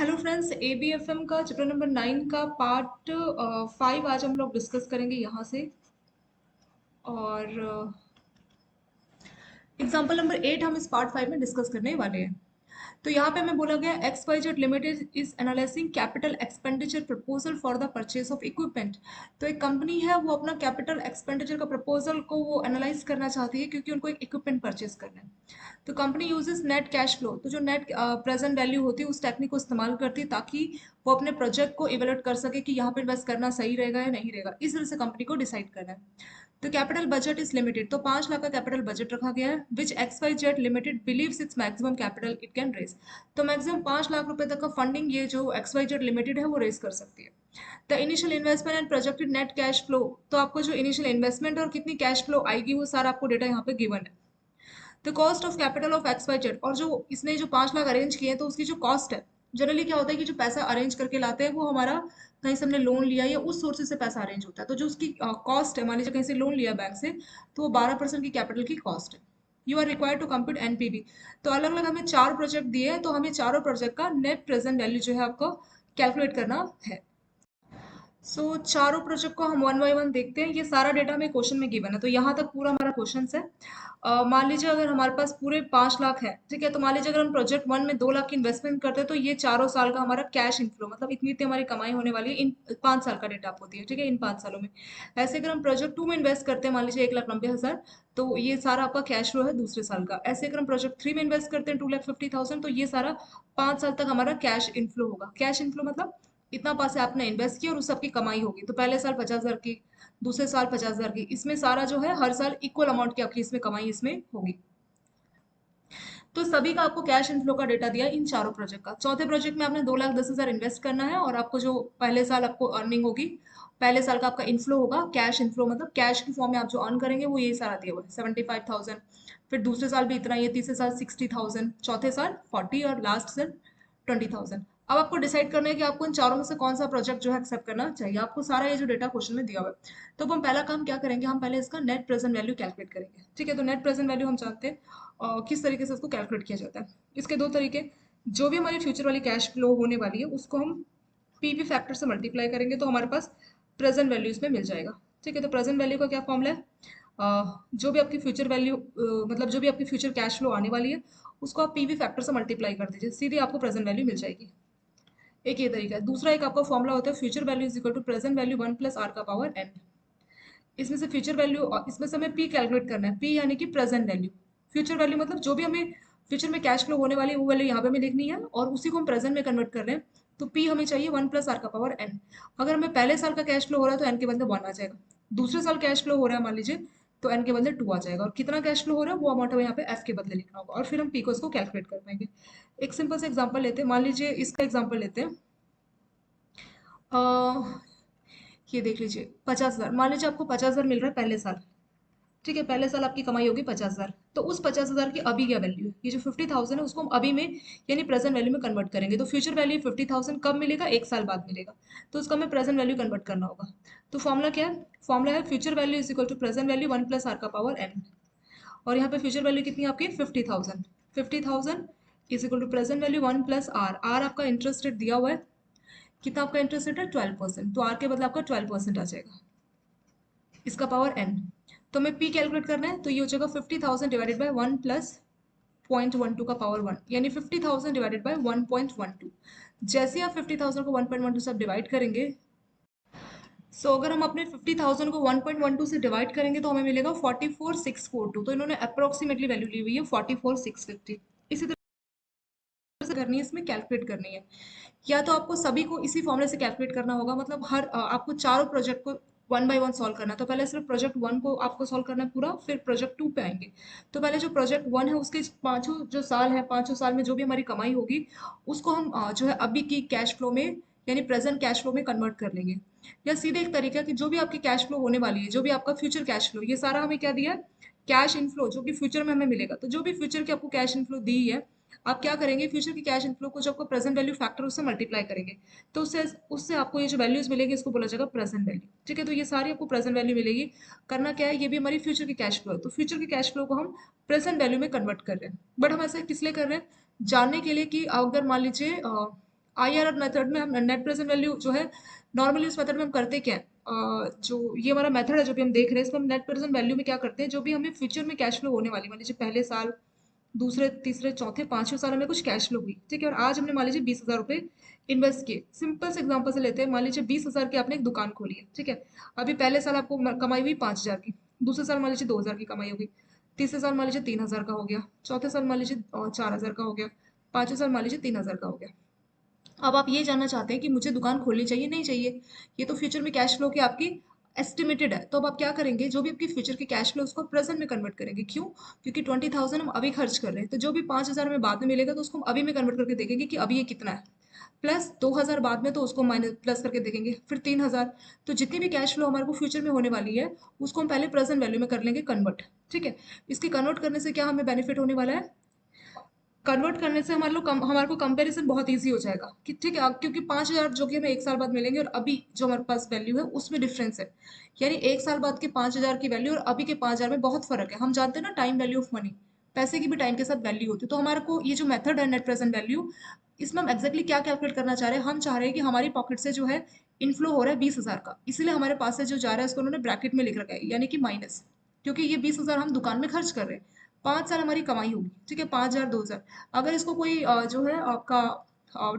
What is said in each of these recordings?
Hello friends, एबीएफएम का chapter number 9 का part 5 आज हम लोग डिस्कस करेंगे यहाँ से। और एग्जाम्पल नंबर 8 हम इस पार्ट 5 में डिस्कस करने वाले हैं। तो यहाँ पे हमें बोला गया X Y Z limited is analysing capital expenditure proposal for the purchase of equipment. तो एक कंपनी है, वो अपना कैपिटल एक्सपेंडिचर का प्रपोजल को वो एनालाइज करना चाहती है क्योंकि उनको एक इक्विपमेंट परचेज करना है। तो company uses net cash flow, तो जो नेट प्रेजेंट वैल्यू होती है उस टेक्निक को इस्तेमाल करती है ताकि वो अपने प्रोजेक्ट को इवेलुएट कर सके कि यहाँ पे इन्वेस्ट करना सही रहेगा या नहीं रहेगा। इस तरह से कंपनी को डिसाइड करना है। तो कैपिटल बजट इज लिमिटेड, तो 5 लाख का कैपिटल बजट रखा गया है। Which X Y Z limited believes it's maximum capital it can raise. तो मैक्सिमम 5 लाख रुपए तक का फंडिंग ये जो एक्स वाई जेड लिमिटेड है वो रेज कर सकती है। The initial investment and projected net cash flow, तो आपको जो इनिशियल इन्वेस्टमेंट और कितनी कैश फ्लो आएगी वो सारा आपको डेटा यहाँ पे गिवन है। The cost of capital of X Y Z, और जो इसने जो 5 लाख अरेंज किए हैं तो उसकी जो कॉस्ट है, जनरली क्या होता है कि जो पैसा अरेंज करके लाते हैं वो हमारा कहीं से हमने लोन लिया या उस सोर्सेज से पैसा अरेंज होता है, तो जो उसकी कॉस्ट है, मान लीजिए कहीं से लोन लिया बैंक से, तो वो 12% की कैपिटल की कॉस्ट है। You are required to compute NPV. तो अलग अलग हमें 4 प्रोजेक्ट दिए हैं, तो हमें चारों प्रोजेक्ट का नेट प्रेजेंट वैल्यू जो है आपको कैलकुलेट करना है। चारों प्रोजेक्ट को हम वन बाय वन देखते हैं। ये सारा डेटा हमें क्वेश्चन में गिवन है, तो यहाँ तक पूरा हमारा क्वेश्चन है। मान लीजिए अगर हमारे पास पूरे 5 लाख है, ठीक है, तो मान लीजिए अगर हम प्रोजेक्ट 1 में 2 लाख की इन्वेस्टमेंट करते हैं तो ये चारों साल का हमारा कैश इनफ्लो, मतलब इतनी इतनी हमारी कमाई होने वाली है इन 5 साल का डेटा आपको दिया, ठीक है, इन 5 सालों में। ऐसे अगर हम प्रोजेक्ट 2 में इन्वेस्ट करते हैं, मान लीजिए 1,90,000, तो ये सारा आपका कैश फ्लो है दूसरे साल का। ऐसे अगर हम प्रोजेक्ट 3 में इन्वेस्ट करते हैं 2,50,000, तो ये सारा 5 साल तक हमारा कैश इनफ्लो होगा। कैश इनफ्लो मतलब इतना पैसे आपने इन्वेस्ट किया और उस सबकी कमाई होगी। तो पहले साल 50,000 की, दूसरे साल 50,000 की, इसमें सारा जो है हर साल इक्वल अमाउंट की आपकी इसमें कमाई इसमें होगी। तो सभी का आपको कैश इनफ्लो का डेटा दिया इन चारों प्रोजेक्ट का। चौथे प्रोजेक्ट में आपने 2,10,000 इन्वेस्ट करना है और आपको जो पहले साल आपको अर्निंग होगी, पहले साल का आपका इनफ्लो होगा, कैश इनफ्लो मतलब कैश की फॉर्म में आप जो अर्न करेंगे वो ये सारा दिया हुआ है 75,000। फिर दूसरे साल भी इतना ही है, तीसरे साल 60,000, चौथे साल 40 और लास्ट साल 20,000। अब आपको डिसाइड करना है कि आपको इन चारों में से कौन सा प्रोजेक्ट जो है एक्सेप्ट करना चाहिए। आपको सारा ये जो डेटा क्वेश्चन में दिया हुआ है, तो अब हम पहला काम क्या करेंगे, हम पहले इसका नेट प्रेजेंट वैल्यू कैलकुलेट करेंगे। ठीक है, तो नेट प्रेजेंट वैल्यू हम जानते हैं किस तरीके से उसको कैलकुलेट किया जाता है। इसके दो तरीके, जो भी हमारी फ्यूचर वाली कैश फ्लो होने वाली है उसको हम पीवी फैक्टर से मल्टीप्लाई करेंगे तो हमारे पास प्रेजेंट वैल्यू इसमें मिल जाएगा। ठीक है, तो प्रेजेंट वैल्यू का क्या फॉर्मूला है, जो भी आपकी फ्यूचर वैल्यू मतलब जो भी आपकी फ्यूचर कैश फ्लो आने वाली है उसको आप पीवी फैक्टर से मल्टीप्लाई कर दीजिए, सीधे आपको प्रेजेंट वैल्यू मिल जाएगी। एक ये तरीका है। दूसरा एक आपका फॉर्मूला होता है future value is equal to present value 1 plus are का पावर एन। इसमें से फ्यूचर वैल्यू, इसमें से हमें पी कैलकुलेट करना है। पी यानी कि प्रेजेंट वैल्यू, फ्यूचर वैल्यू मतलब जो भी हमें फ्यूचर में कैश फ्लो होने वाली है वो वैल्यू यहाँ पे हमें देखनी है और उसी को हम प्रेजेंट में कन्वर्ट कर रहे हैं। तो पी हमें चाहिए 1 प्लस आर का पावर एन। अगर हमें पहले साल का कैश फ्लो हो रहा है तो एन के बदले 1 आ जाएगा। दूसरे साल कैश फ्लो हो रहा है मान लीजिए, तो एन के बदले 2 आ जाएगा, और कितना कैश फ्लो हो रहा है वो अमाउंट हमें यहाँ पे एफ के बदले लिखना होगा, और फिर हम पी को इसको कैलकुलेट कर पाएंगे। एक सिंपल से एग्जाम्पल लेते हैं, मान लीजिए इसका एग्जाम्पल लेते हैं। ये देख लीजिए 50,000, मान लीजिए आपको 50,000 मिल रहा है पहले साल। ठीक है, पहले साल आपकी कमाई होगी 50,000, तो उस 50,000 की अभी क्या वैल्यू है, ये जो 50,000 है उसको हम अभी में यानी प्रेजेंट वैल्यू में कन्वर्ट करेंगे। तो फ्यूचर वैल्यू 50,000 कब मिलेगा, 1 साल बाद मिलेगा, तो उसको हमें प्रेजेंट वैल्यू कन्वर्ट करना होगा। तो फॉर्मूला क्या है, फॉर्मूला है future value is equal to present value 1 plus are का पावर एन। और यहाँ पे फ्यूचर वैल्यू कितनी है आपकी 50,000। 50,000 is equal to present value 1 plus r. R आपका इंटरेस्ट रेट दिया हुआ है, कितना आपका इंटरेस्ट रेट है 12%, तो आर के बदले आपका 12% आ जाएगा, इसका पावर एन। तो हमें पी कैलकुलेट करना है, तो ये हो जाएगा 50,000 डिवाइडेड बाय 1 प्लस 0.12 का पावर 1, यानी 50,000 डिवाइडेड बाय 1.12। जैसे आप 50,000 को 1.12 से डिवाइड करेंगे, अगर हम अपने 50,000 को 1.12 से डिवाइड करेंगे तो हमें मिलेगा 44,642। तो इन्होंने अप्रोक्सीमेटली वैल्यू ली हुई है 44,650। इसी तरह से करनी है, इसमें कैलकुलेट करनी है। या तो आपको सभी को इसी फॉर्मूले से कैलकुलेट करना होगा, मतलब हर आपको चारों प्रोजेक्ट को वन बाय वन सॉल्व करना है। तो पहले सिर्फ प्रोजेक्ट 1 को आपको सॉल्व करना है पूरा, फिर प्रोजेक्ट 2 पे आएंगे। तो पहले जो प्रोजेक्ट 1 है उसके पांचों जो साल है, पांचों साल में जो भी हमारी कमाई होगी उसको हम जो है अभी की कैश फ्लो में यानी प्रेजेंट कैश फ्लो में कन्वर्ट कर लेंगे। या सीधे एक तरीका कि जो भी आपकी कैश फ्लो होने वाली है, जो भी आपका फ्यूचर कैश फ्लो, ये सारा हमें क्या दिया है, कैश इनफ्लो जो कि फ्यूचर में हमें मिलेगा। तो जो भी फ्यूचर की आपको कैश इनफ्लो दी है, आप क्या करेंगे, फ्यूचर की कैश इनफ्लो को जो आपको प्रेजेंट वैल्यू फैक्टर उससे मल्टीप्लाई करेंगे, तो उससे उससे आपको ये जो वैल्यूज मिलेगी इसको बोला जाएगा प्रेजेंट वैल्यू। ठीक है, तो ये सारी आपको प्रेजेंट वैल्यू मिलेगी। करना क्या है, ये भी हमारी फ्यूचर की कैश फ्लो है, तो फ्यूचर की कैश फ्लो को हम प्रेजेंट वैल्यू में कन्वर्ट कर रहे हैं। बट हम ऐसा किस लिए कर रहे हैं, जानने के लिए कि अगर मान लीजिए IRR मेथड में हम नेट प्रेजेंट वैल्यू जो है, नॉर्मली उस मेथड में हम करते क्या है, जो ये हमारा मेथड है जो भी हम देख रहे हैं, इसमें हम नेट प्रेजेंट वैल्यू में क्या करते हैं, जो भी हमें फ्यूचर में कैश फ्लो होने वाली, मान लीजिए पहले साल, दूसरे तीसरे चौथे पांचवें साल हमें कुछ कैश फ्लो हुई, ठीक है, और आज हमने मान लीजिए 20,000 रुपये इन्वेस्ट किए। सिंपल से एग्जांपल से लेते हैं, मान लीजिए 20,000 की आपने एक दुकान खोली है, ठीक है। अभी पहले साल आपको कमाई हुई 5,000 की, दूसरे साल मान लीजिए 2,000 की कमाई होगी, तीसरे साल मान लीजिए 3,000 का हो गया, चौथे साल मान लीजिए 4,000 का हो गया, पांचवें साल मान लीजिए 3,000 का हो गया। अब आप ये जानना चाहते हैं कि मुझे दुकान खोलनी चाहिए नहीं चाहिए, ये तो फ्यूचर में कैश फ्लो की आपकी एस्टिमेटेड है। तो अब आप क्या करेंगे, जो भी आपकी फ्यूचर की कैश फ्लो उसको प्रेजेंट में कन्वर्ट करेंगे। क्यों? क्योंकि 20,000 हम अभी खर्च कर रहे हैं, तो जो भी 5,000 हमें बाद में मिलेगा तो उसको हम अभी में कन्वर्ट करके देखेंगे कि अभी ये कितना है, प्लस 2,000 बाद में तो उसको माइनस प्लस करके देखेंगे, फिर 3,000। तो जितनी भी कैश फ्लो हमारे को फ्यूचर में होने वाली है उसको हम पहले प्रेजेंट वैल्यू में कर लेंगे कन्वर्ट, ठीक है। इसके कन्वर्ट करने से क्या हमें बेनिफिट होने वाला है, कन्वर्ट करने से हमारे को कंपैरिजन बहुत इजी हो जाएगा कि ठीक है, क्योंकि 5,000 जो कि हमें एक साल बाद मिलेंगे और अभी जो हमारे पास वैल्यू है उसमें डिफरेंस है। यानी एक साल बाद के 5,000 की वैल्यू और अभी के 5,000 में बहुत फर्क है। हम जानते हैं ना, टाइम वैल्यू ऑफ मनी, पैसे की भी टाइम के साथ वैल्यू होती है। तो हमारे को ये जो मेथड है नेट प्रेजेंट वैल्यू, इसमें हम एक्जैक्टली क्या कैलकुलेट करना चाह रहे हैं, हम चाह रहे हैं कि हमारी पॉकेट से जो है इनफ्लो हो रहा है 20,000 का, इसीलिए हमारे पास से जो जा रहा है उसको उन्होंने ब्रैकेट में लिख रखा है, यानी कि माइनस, क्योंकि ये 20,000 हम दुकान में खर्च कर रहे हैं। 5 साल हमारी कमाई होगी, ठीक है, 5,000 2,000। अगर इसको कोई जो है आपका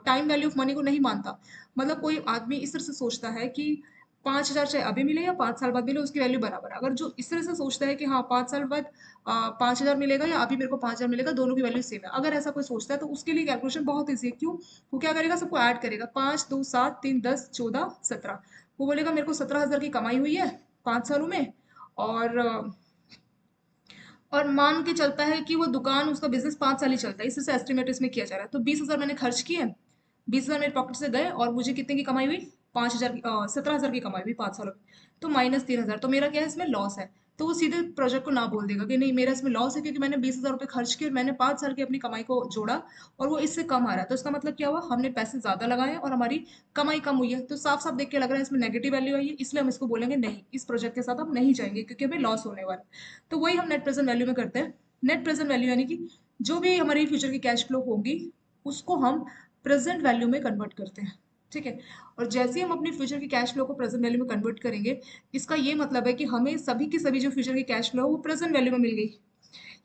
टाइम वैल्यू ऑफ मनी को नहीं मानता, मतलब कोई आदमी इस तरह से सोचता है कि 5,000 चाहे अभी मिले या 5 साल बाद मिले उसकी वैल्यू बराबर है। अगर जो इस तरह से सोचता है कि हाँ 5 साल बाद 5,000 मिलेगा या अभी मेरे को 5,000 मिलेगा, दोनों की वैल्यू सेम है, अगर ऐसा कोई सोचता है तो उसके लिए कैलकुलेशन बहुत ईजी है। क्यों? वो क्या करेगा, सबको ऐड करेगा, 5 2 7 3 10 14 17। वो बोलेगा मेरे को 17,000 की कमाई हुई है 5 सालों में, और मान के चलता है कि वो दुकान उसका बिजनेस 5 साल ही चलता है, इसी से एस्टिमेट इसमें किया जा रहा है। तो 20,000 मैंने खर्च किए, 20,000 मेरे पॉकेट से गए और मुझे कितने की कमाई हुई, 5,000 की, 17,000 की कमाई हुई 5 सालों में। तो माइनस 3,000, तो मेरा क्या है इसमें लॉस है। तो वो सीधे प्रोजेक्ट को ना बोल देगा कि नहीं मेरा इसमें लॉस है, क्योंकि मैंने 20,000 रुपये खर्च किए और मैंने 5 साल की अपनी कमाई को जोड़ा और वो इससे कम आ रहा है। तो इसका मतलब क्या हुआ, हमने पैसे ज्यादा लगाए और हमारी कमाई कम हुई है। तो साफ साफ देख के लग रहा है इसमें नेगेटिव वैल्यू आई है, इसलिए हम इसको बोलेंगे नहीं, इस प्रोजेक्ट के साथ हम नहीं जाएंगे क्योंकि हमें लॉस होने वाला है। तो वही हम नेट प्रेजेंट वैल्यू में करते हैं। नेट प्रेजेंट वैल्यू यानी कि जो भी हमारी फ्यूचर की कैश फ्लो होगी उसको हम प्रेजेंट वैल्यू में कन्वर्ट करते हैं, ठीक है। और जैसे ही हम अपनी फ्यूचर की कैश फ्लो को प्रेजेंट वैल्यू में कन्वर्ट करेंगे, इसका ये मतलब है कि हमें सभी की सभी जो फ्यूचर की कैश फ्लो है वो प्रेजेंट वैल्यू में मिल गई।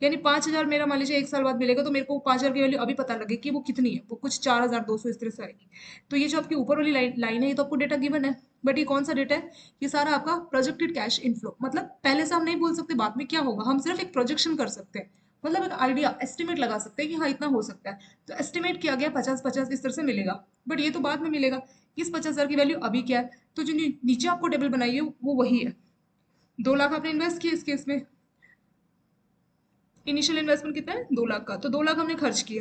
यानी 5,000 मेरा मान लीजिए एक साल बाद मिलेगा, तो मेरे को 5,000 की वैल्यू अभी पता लगे कि वो कितनी है, वो कुछ 4,200 इस तरह से आएगी। तो ये जो आपकी ऊपर वाली लाइन है ये तो आपको डेटा गिवन है, बट ये कौन सा डेटा है, ये सारा आपका प्रोजेक्टेड कैश इनफ्लो। मतलब पहले से हम नहीं बोल सकते बाद में क्या होगा, हम सिर्फ एक प्रोजेक्शन कर सकते हैं, मतलब एक आइडिया एस्टिमेट लगा सकते हैं कि हाँ इतना हो सकता है। तो एस्टिमेट किया गया 50-50 इस तरह से मिलेगा, बट ये तो बाद में मिलेगा। इस 50,000 की वैल्यू अभी क्या है, तो जो नीचे आपको टेबल बनाई है वो वही है। 2 लाख आपने इन्वेस्ट किए इस केस में, इनिशियल इन्वेस्टमेंट कितना है 2 लाख का, तो 2 लाख हमने खर्च किए,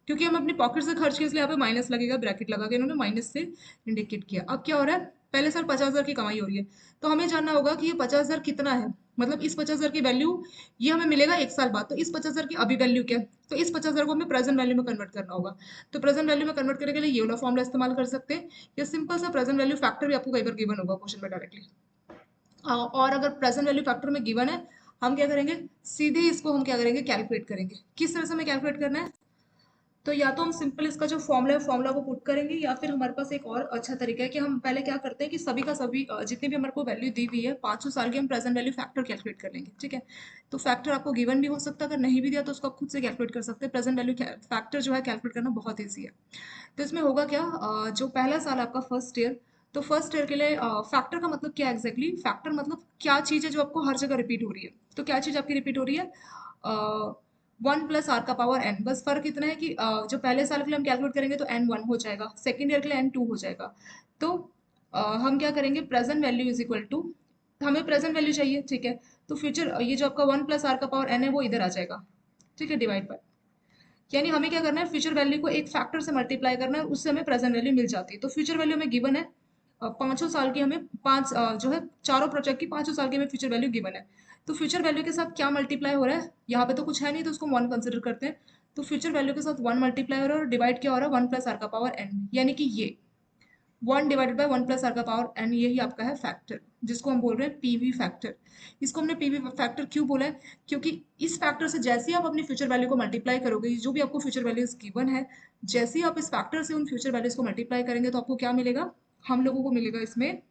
क्योंकि हम अपनी पॉकेट से खर्च किए इसलिए यहाँ पे माइनस लगेगा, ब्रैकेट लगा के इन्होंने माइनस से इंडिकेट किया। अब क्या हो रहा है, पहले साल 50,000 की कमाई हो रही है, तो हमें जानना होगा कि ये 50,000 कितना है, मतलब इस 50,000 की वैल्यू ये हमें मिलेगा एक साल बाद, तो इस 50,000 की अभी वैल्यू क्या है, तो इस 50,000 को हमें प्रेजेंट वैल्यू में कन्वर्ट करना होगा। तो प्रेजेंट वैल्यू में कन्वर्ट करने के लिए ये वाला फॉर्मूला इस्तेमाल कर सकते हैं, या सिंपल सा प्रेजेंट वैल्यू फैक्टर भी आपको कई बार गिवन होगा क्वेश्चन में डायरेक्टली। और अगर प्रेजेंट वैल्यू फैक्टर में गिवन है, हम क्या करेंगे, सीधे इसको हम क्या करेंगे, कैलकुलेट करेंगे। किस तरह से हमें कैलकुलेट करना है, तो या तो हम सिंपल इसका जो फॉर्मूला है फॉर्मूला को पुट करेंगे, या फिर हमारे पास एक और अच्छा तरीका है कि हम पहले क्या करते हैं कि सभी का सभी जितने भी हमारे को वैल्यू दी हुई है 500 साल की, हम प्रेजेंट वैल्यू फैक्टर कैलकुलेट कर लेंगे, ठीक है। तो फैक्टर आपको गिवन भी हो सकता है, अगर नहीं भी दिया तो उसको आप खुद से कैलकुलेट कर सकते हैं। प्रेजेंट वैल्यू फैक्टर जो है कैलकुलेट करना बहुत ईजी है। तो इसमें होगा क्या, जो पहला साल आपका फर्स्ट ईयर, तो फर्स्ट ईयर के लिए फैक्टर का मतलब क्या एग्जैक्टली, फैक्टर मतलब क्या चीज़ है जो आपको हर जगह रिपीट हो रही है। तो क्या चीज़ आपकी रिपीट हो रही है, 1+r⁴n। बस फर्क इतना है कि जो पहले साल के लिए हम कैलकुलेट करेंगे तो n1 हो जाएगा, सेकेंड ईयर के लिए n2 हो जाएगा। तो हम क्या करेंगे, present value is equal to, हमें प्रेजेंट वैल्यू चाहिए, ठीक है। तो फ्यूचर ये जो आपका 1+r⁴n है वो इधर आ जाएगा, ठीक है, डिवाइड बाय, यानी हमें क्या करना है, फ्यूचर वैल्यू को एक फैक्टर से मल्टीप्लाई करना है, उससे हमें प्रेजेंट वैल्यू मिल जाती है। तो फ्यूचर वैल्यू हमें गिवन है, 500 साल की, हमें जो है चारों प्रोजेक्ट की 500 साल की हमें फ्यूचर वैल्यू गिवन है। तो फ्यूचर वैल्यू के साथ क्या मल्टीप्लाई हो रहा है, यहाँ पे तो कुछ है नहीं तो उसको 1 कंसिडर करते हैं। तो फ्यूचर वैल्यू के साथ 1 मल्टीप्लाई हो रहा है और डिवाइड क्या हो रहा है, 1+r⁴n, यानी कि ये 1/1 + r का पावर n, यही आपका है फैक्टर, जिसको हम बोल रहे हैं पीवी फैक्टर। इसको हमने पीवी फैक्टर क्यों बोला है? क्योंकि इस फैक्टर से जैसे ही आप अपनी फ्यूचर वैल्यू को मल्टीप्लाई करोगे, जो भी आपको फ्यूचर वैल्यूज गिवन है, जैसे ही आप इस फैक्टर से उन फ्यूचर वैल्यूज को मल्टीप्लाई करेंगे तो आपको क्या मिलेगा? हम लोगों को मिलेगा इसमें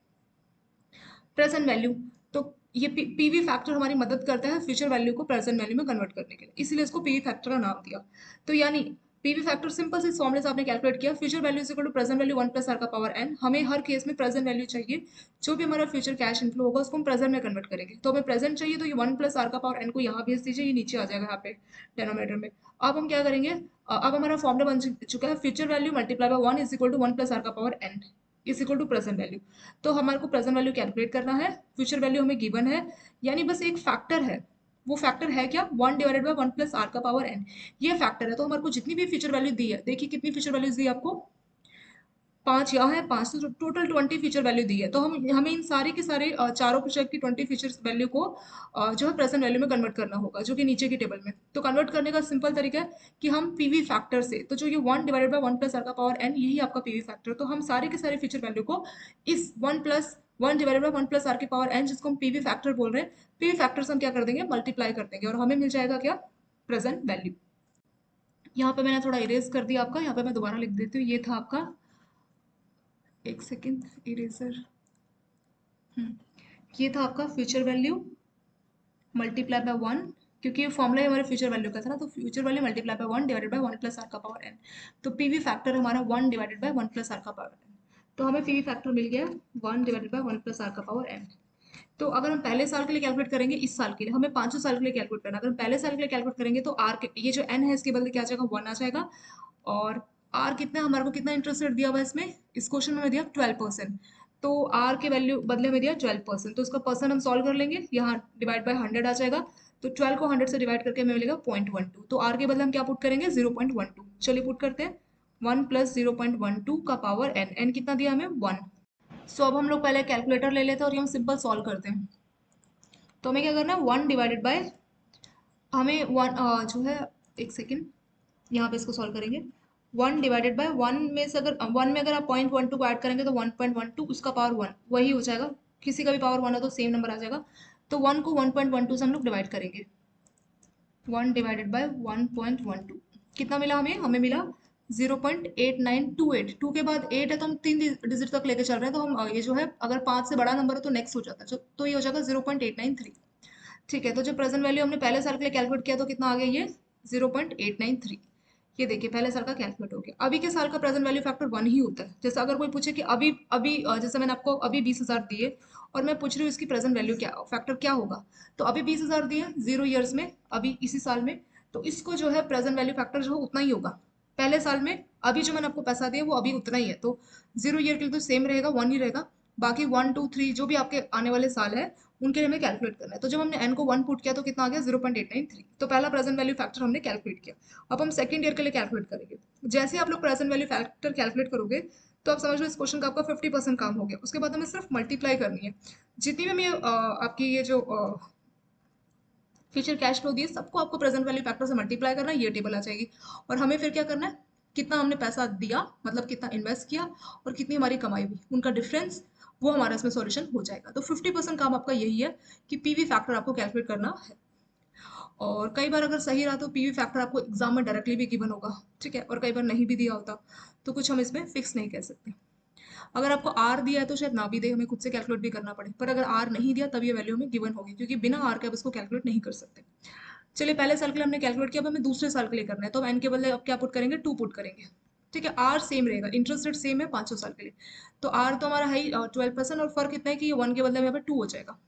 प्रेजेंट वैल्यू। तो ये पीवी फैक्टर हमारी मदद करता है फ्यूचर वैल्यू को प्रेजेंट वैल्यू में कन्वर्ट करने के लिए, इसलिए इसको पीवी फैक्टर का नाम दिया। तो यानी पीवी फैक्टर सिंपल से फॉर्मूले से आपने कैलकुलेट किया, future value is equal to present value 1 + r का पावर n। हमें हर केस में प्रेजेंट वैल्यू चाहिए, जो भी हमारा फ्यूचर कैश इनफ्लो होगा उसको हम प्रेजेंट में कन्वर्ट करेंगे। तो हमें प्रेजेंट चाहिए, तो ये 1 + r का पावर n को यहाँ भेज दीजिए, ये नीचे आ जाएगा यहाँ पे डेनोमिनेटर में। अब हम क्या करेंगे, अब हमारा फॉर्मूला बन चुका है, future value multiply by 1 is equal to 1 + r का power n is equal to present value. तो हमारे को प्रेजेंट वैल्यू कैलकुलेट करना है, फ्यूचर वैल्यू हमें गिवन है, यानी बस एक फैक्टर है। वो फैक्टर है क्या? 1/1 + r का पावर n, ये फैक्टर है। तो हमारे को जितनी भी फ्यूचर वैल्यू दी है, देखिए कितनी फ्यूचर वैल्यूज दी है आपको, 5 यहाँ है, 5, तो टोटल 20 फीचर वैल्यू दी है। तो हम हमें इन सारे के सारे चारों प्रोजेक्ट की 20 फीचर्स वैल्यू को जो है प्रेजेंट वैल्यू में कन्वर्ट करना होगा, जो कि नीचे की टेबल में। तो कन्वर्ट करने का सिंपल तरीका है कि हम पीवी फैक्टर से, तो जो ये 1/1 + r का पावर n, यही आपका पीवी फैक्टर। तो हम सारे के सारे फीचर वैल्यू को इस 1/1 + r की पावर n, जिसको हम पीवी फैक्टर बोल रहे हैं, पीवी फैक्टर से हम क्या कर देंगे, मल्टीप्लाई कर देंगे, और हमें मिल जाएगा क्या? Present value. यहाँ पे मैंने थोड़ा इरेज कर दिया आपका, यहाँ पे मैं दोबारा लिख देती हूँ। ये था आपका, एक सेकेंड, इरेजर। ये था आपका फ्यूचर वैल्यू मल्टीप्लाई बाय 1, क्योंकि ये फॉर्मूला हमारे फ्यूचर वैल्यू का था ना, तो future value multiply bye 1/1 + r का पावर n। तो पीवी फैक्टर हमारा 1/1 + r का पावर n। तो हमें पीवी फैक्टर मिल गया 1/1 + r का पावर n। तो अगर हम पहले साल के लिए कैलकुलेट करेंगे, इस साल के लिए हमें 500 साल के लिए कैलकुलेट करना है। अगर हम पहले साल के लिए कैलकुलेट करेंगे तो आर के, ये जो एन है इसके बदले क्या आ जाएगा, 1 आ जाएगा। और आर कितना, हमारे को कितना इंटरेस्ट रेट दिया हुआ है इसमें, इस क्वेश्चन में दिया 12%। तो आर के वैल्यू बदले में दिया 12%, तो उसका परसेंट हम सॉल्व कर लेंगे, यहाँ डिवाइड बाय 100 आ जाएगा। तो 12 को 100 से डिवाइड करके हमें मिलेगा 0.12। तो आर के बदले हम क्या पुट करेंगे, 0.12। चलिए पुट करते हैं, 1 + 0.12 का पावर n, n कितना दिया हमें, 1। सो अब हम लोग पहले कैलकुलेटर ले लेते हैं और ये हम सिंपल सॉल्व करते हैं। तो हमें क्या करना है, 1 डिवाइडेड बाय, हमें 1 जो है, एक सेकेंड, यहाँ पे इसको सॉल्व करेंगे। 1 डिवाइडेड बाय 1 में से अगर 1 में अगर आप 0.12 को ऐड करेंगे तो 1.12 उसका पावर 1 वही हो जाएगा। किसी का भी पावर 1 हो तो सेम नंबर आ जाएगा। तो 1 को 1.12 से हम लोग डिवाइड करेंगे। 1 डिवाइडेड बाय 1.12 कितना मिला हमें, हमें मिला 0.8928। 2 के बाद 8 है तो हम 3 डिजिट तक लेके चल रहे हैं, तो हम ये जो है, अगर 5 से बड़ा नंबर है तो नेक्स्ट हो जाता है, तो ये हो जाएगा 0.893। ठीक है, तो जो प्रेजेंट वैल्यू हमने पहले साल के लिए कैलकुलेट किया तो कितना आ गया, ये 0.893। ये देखिए पहले साल का कैलकुलेट हो गया। अभी के साल का प्रेजेंट वैल्यू फैक्टर 1 ही होता है। जैसे अगर कोई पूछे कि अभी अभी जैसे मैंने आपको अभी 20,000 दिए और मैं पूछ रही हूँ इसकी प्रेजेंट वैल्यू क्या, फैक्टर क्या होगा, तो अभी 20,000 दिए 0 ईयर्स में, अभी इसी साल में, तो इसको जो है प्रेजेंट वैल्यू फैक्टर जो है उतना ही होगा पहले साल में। अभी जो मैंने आपको पैसा दिया वो अभी उतना ही है, तो 0 ईयर के लिए तो सेम रहेगा, 1 ही रहेगा। बाकी 1, 2, 3 जो भी आपके आने वाले साल है उनके लिए हमें कैलकुलेट करना है। तो जब हमने n को 1 पुट किया तो कितना आ गया, 0.893। तो पहला प्रेजेंट वैल्यू फैक्टर हमने कैलकुलेट किया। अब हम सेकंड ईयर के लिए कैलकुलेट करेंगे। जैसे ही आप लोग प्रेजेंट वैल्यू फैक्टर कैलकुलेट करोगे तो आप समझ लो इस क्वेश्चन का आपका 50% काम हो गया। उसके बाद हमें सिर्फ मल्टीप्लाई करनी है, जितनी भी हमें आपकी ये जो फ्यूचर कैश फ्लो दिए सबको आपको प्रेजेंट वैल्यू फैक्टर से मल्टीप्लाई करना है, ये टेबल आ जाएगी। और हमें फिर क्या करना है, कितना हमने पैसा दिया, मतलब कितना इन्वेस्ट किया और कितनी हमारी कमाई हुई, उनका डिफरेंस, वो हमारा इसमें सॉल्यूशन हो जाएगा। तो 50% काम आपका यही है कि पीवी फैक्टर आपको कैलकुलेट करना है। और कई बार अगर सही रहा तो पीवी फैक्टर आपको एग्जाम में डायरेक्टली भी गिवन होगा, ठीक है, और कई बार नहीं भी दिया होता, तो कुछ हम इसमें फिक्स नहीं कह सकते। अगर आपको आर दिया है तो शायद ना भी दे, हमें खुद से कैलकुलेट भी करना पड़े, पर अगर आर नहीं दिया तब ये वैल्यू हमें गिवन होगी, क्योंकि बिना आर के आप इसको कैलकुलेट नहीं कर सकते। चलिए पहले साल के लिए हमने कैलकुलेट किया, अब हमें दूसरे साल के लिए करना है, तो हम एन के बदले अब क्या पुट करेंगे, 2 पुट करेंगे। ठीक है, आर सेम रहेगा, इंटरेस्ट रेट सेम है 500 साल के लिए। तो आर तो हमारा है 12%, और फर्क इतना है कि ये 1 के बदले में यहाँ पे 2 हो जाएगा।